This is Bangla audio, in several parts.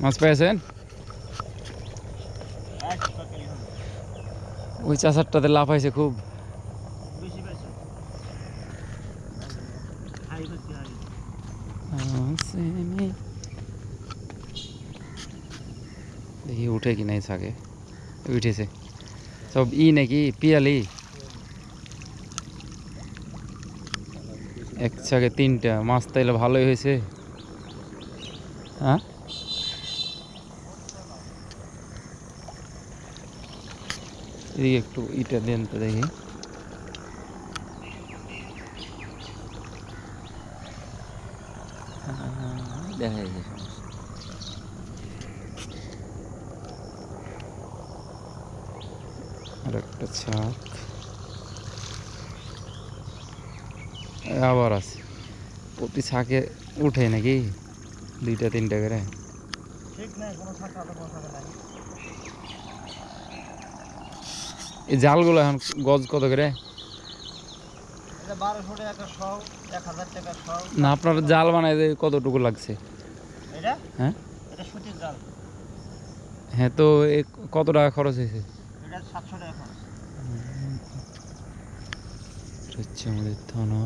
মাছ পেয়েছেন? ওই চাষারটাতে লাভ হয়েছে খুব। দেখি উঠে কি নাই ছাগে। উঠেছে সব নাকি পিয়ালি এক ছাগে 3টা মাছ, তাইলে ভালোই হয়েছে। হ্যাঁ এদিকে একটু ইটা দেন তো দেখি। দেখা যাচ্ছে আর একটা ছাক আবার আছে। প্রতি ছাকে উঠে নাকি 2টা 3টা করে? এই জালগুলো এখন গজ কত করে? না আপনার জাল বানাইতে কতটুকু লাগছে? হ্যাঁ হ্যাঁ, তো কত টাকা খরচ হয়েছে? হচ্ছে আমাদের থানা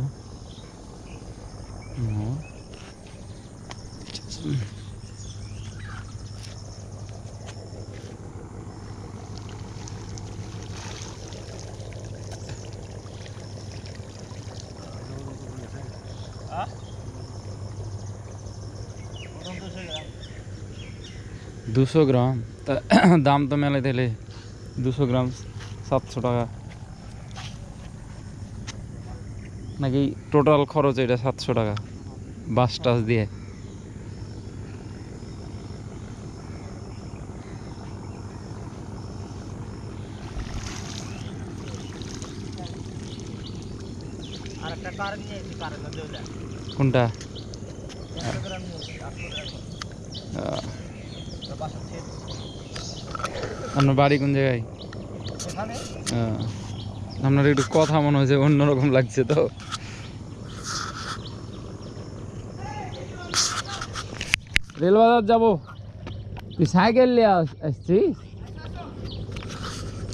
দুশো গ্রাম তা দাম তো মেলে দিলে 200 গ্রাম 700 টাকা নাকি? টোটাল খরচ এটা 700 টাকা বাস টাস দিয়ে। কোনটা? আপনার বাড়ি কোন জায়গায়? আপনার একটু কথা মনে হয়েছে অন্যরকম লাগছে তো। রেলবাজার যাবো, তুই সাইকেল নিয়ে আসছিস?